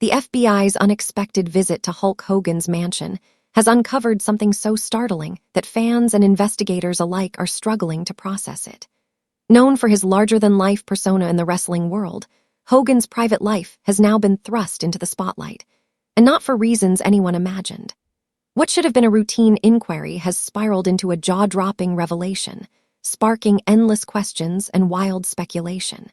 The FBI's unexpected visit to Hulk Hogan's mansion has uncovered something so startling that fans and investigators alike are struggling to process it. Known for his larger-than-life persona in the wrestling world, Hogan's private life has now been thrust into the spotlight, and not for reasons anyone imagined. What should have been a routine inquiry has spiraled into a jaw-dropping revelation, sparking endless questions and wild speculation.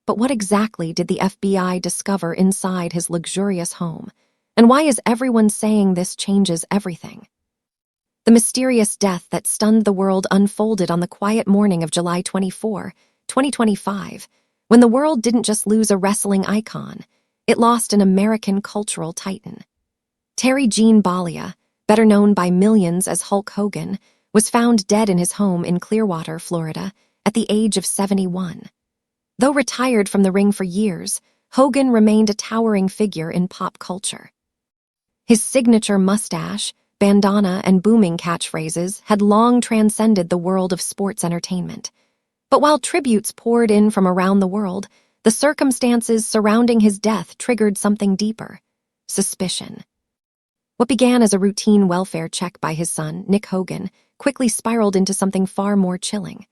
But what exactly did the FBI discover inside his luxurious home, and why is everyone saying this changes everything? The mysterious death that stunned the world unfolded on the quiet morning of July 24, 2025, when the world didn't just lose a wrestling icon, it lost an American cultural titan. Terry Gene Bollea, better known by millions as Hulk Hogan, was found dead in his home in Clearwater, Florida, at the age of 71. Though retired from the ring for years, Hogan remained a towering figure in pop culture. His signature mustache, bandana, and booming catchphrases had long transcended the world of sports entertainment. But while tributes poured in from around the world, the circumstances surrounding his death triggered something deeper: suspicion. What began as a routine welfare check by his son, Nick Hogan, quickly spiraled into something far more chilling.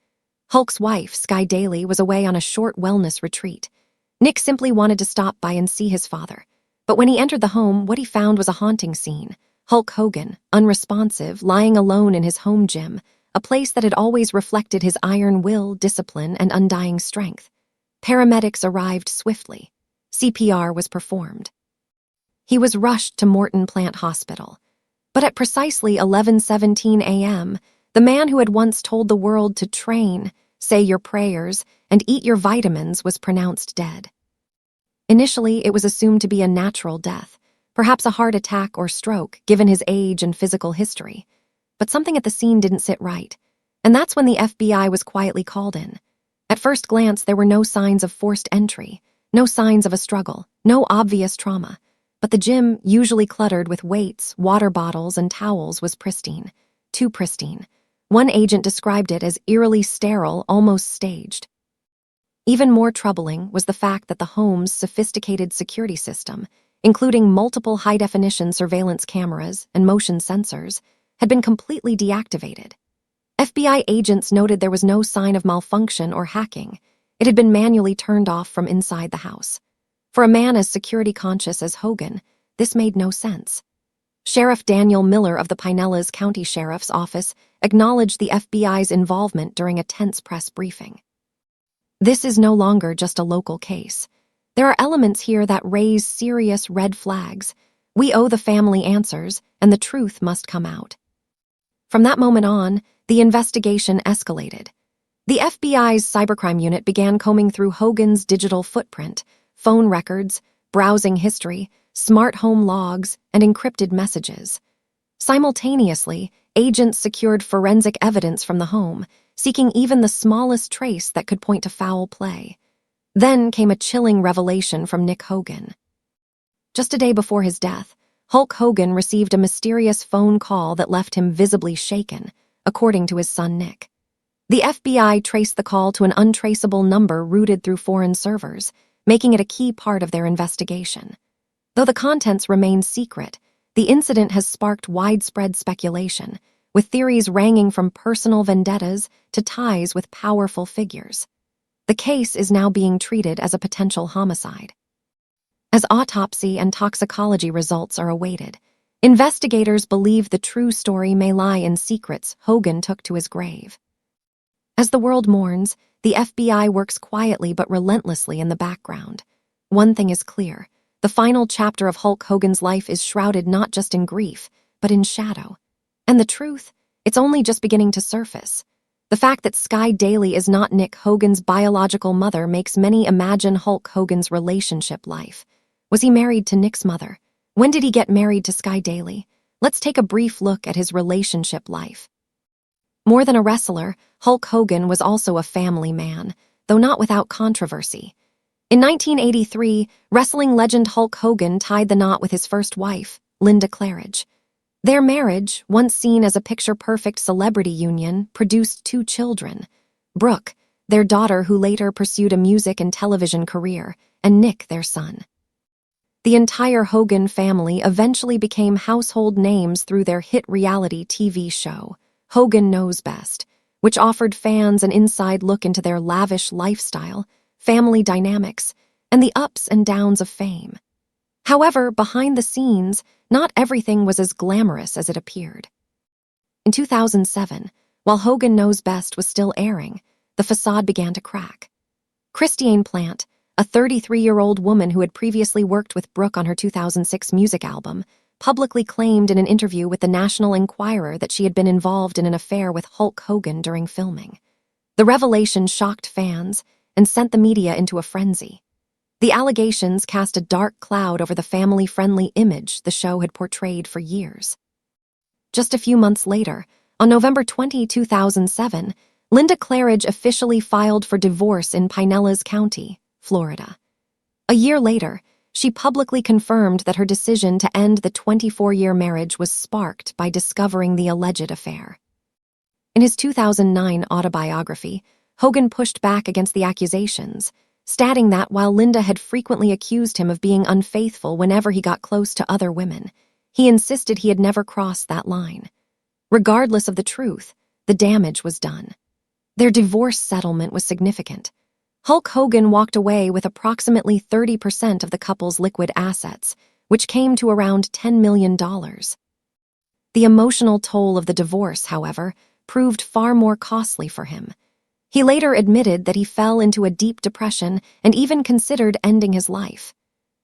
Hulk's wife, Sky Daly, was away on a short wellness retreat. Nick simply wanted to stop by and see his father. But when he entered the home, what he found was a haunting scene. Hulk Hogan, unresponsive, lying alone in his home gym, a place that had always reflected his iron will, discipline, and undying strength. Paramedics arrived swiftly. CPR was performed. He was rushed to Morton Plant Hospital. But at precisely 11:17 a.m., the man who had once told the world to train, say your prayers, and eat your vitamins was pronounced dead. Initially, it was assumed to be a natural death, perhaps a heart attack or stroke, given his age and physical history. But something at the scene didn't sit right, and that's when the FBI was quietly called in. At first glance, there were no signs of forced entry, no signs of a struggle, no obvious trauma. But the gym, usually cluttered with weights, water bottles, and towels, was pristine. Too pristine. One agent described it as eerily sterile, almost staged. Even more troubling was the fact that the home's sophisticated security system, including multiple high-definition surveillance cameras and motion sensors, had been completely deactivated. FBI agents noted there was no sign of malfunction or hacking. It had been manually turned off from inside the house. For a man as security-conscious as Hogan, this made no sense. Sheriff Daniel Miller of the Pinellas County Sheriff's Office acknowledged the FBI's involvement during a tense press briefing. This is no longer just a local case. There are elements here that raise serious red flags. We owe the family answers, and the truth must come out. From that moment on, the investigation escalated. The FBI's cybercrime unit began combing through Hogan's digital footprint, phone records, browsing history, smart home logs, and encrypted messages. Simultaneously, agents secured forensic evidence from the home, seeking even the smallest trace that could point to foul play. Then came a chilling revelation from Nick Hogan. Just a day before his death, Hulk Hogan received a mysterious phone call that left him visibly shaken, according to his son Nick. The FBI traced the call to an untraceable number routed through foreign servers, making it a key part of their investigation. Though the contents remain secret, the incident has sparked widespread speculation, with theories ranging from personal vendettas to ties with powerful figures. The case is now being treated as a potential homicide. As autopsy and toxicology results are awaited, investigators believe the true story may lie in secrets Hogan took to his grave. As the world mourns, the FBI works quietly but relentlessly in the background. One thing is clear: the final chapter of Hulk Hogan's life is shrouded not just in grief, but in shadow. And the truth? It's only just beginning to surface. The fact that Sky Daly is not Nick Hogan's biological mother makes many imagine Hulk Hogan's relationship life. Was he married to Nick's mother? When did he get married to Sky Daly? Let's take a brief look at his relationship life. More than a wrestler, Hulk Hogan was also a family man, though not without controversy. In 1983, wrestling legend Hulk Hogan tied the knot with his first wife, Linda Claridge. Their marriage, once seen as a picture-perfect celebrity union, produced 2 children: Brooke, their daughter who later pursued a music and television career, and Nick, their son. The entire Hogan family eventually became household names through their hit reality TV show, Hogan Knows Best, which offered fans an inside look into their lavish lifestyle, family dynamics, and the ups and downs of fame. However, behind the scenes, not everything was as glamorous as it appeared. In 2007, while Hogan Knows Best was still airing, the facade began to crack. Christiane Plant, a 33-year-old woman who had previously worked with Brooke on her 2006 music album, publicly claimed in an interview with the National Enquirer that she had been involved in an affair with Hulk Hogan during filming. The revelation shocked fans and sent the media into a frenzy. The allegations cast a dark cloud over the family-friendly image the show had portrayed for years. Just a few months later, on November 20, 2007, Linda Claridge officially filed for divorce in Pinellas County, Florida. A year later, she publicly confirmed that her decision to end the 24-year marriage was sparked by discovering the alleged affair. In his 2009 autobiography, Hogan pushed back against the accusations, stating that while Linda had frequently accused him of being unfaithful whenever he got close to other women, he insisted he had never crossed that line. Regardless of the truth, the damage was done. Their divorce settlement was significant. Hulk Hogan walked away with approximately 30% of the couple's liquid assets, which came to around $10 million. The emotional toll of the divorce, however, proved far more costly for him. He later admitted that he fell into a deep depression and even considered ending his life.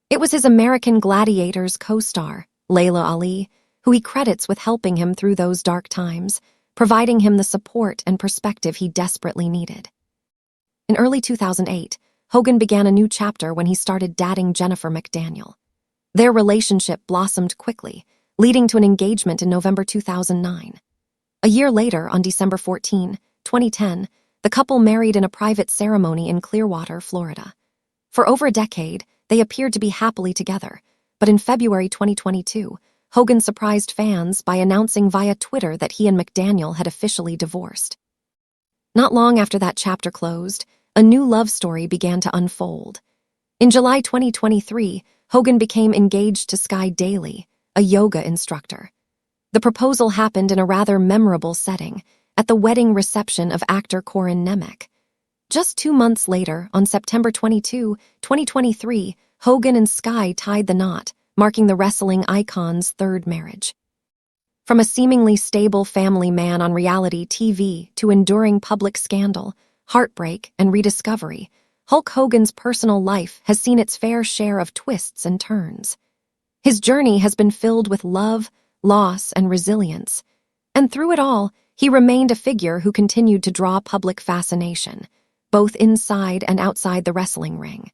It was his American Gladiators co-star, Layla Ali, who he credits with helping him through those dark times, providing him the support and perspective he desperately needed. In early 2008, Hogan began a new chapter when he started dating Jennifer McDaniel. Their relationship blossomed quickly, leading to an engagement in November 2009. A year later, on December 14, 2010, the couple married in a private ceremony in Clearwater, Florida. For over a decade, they appeared to be happily together, but in February 2022, Hogan surprised fans by announcing via Twitter that he and McDaniel had officially divorced. Not long after that chapter closed, a new love story began to unfold. In July 2023, Hogan became engaged to Sky Daly, a yoga instructor. The proposal happened in a rather memorable setting, at the wedding reception of actor Corin Nemec. Just 2 months later, on September 22, 2023, Hogan and Sky tied the knot, marking the wrestling icon's third marriage. From a seemingly stable family man on reality TV to enduring public scandal, heartbreak, and rediscovery, Hulk Hogan's personal life has seen its fair share of twists and turns. His journey has been filled with love, loss, and resilience, and through it all, he remained a figure who continued to draw public fascination, both inside and outside the wrestling ring.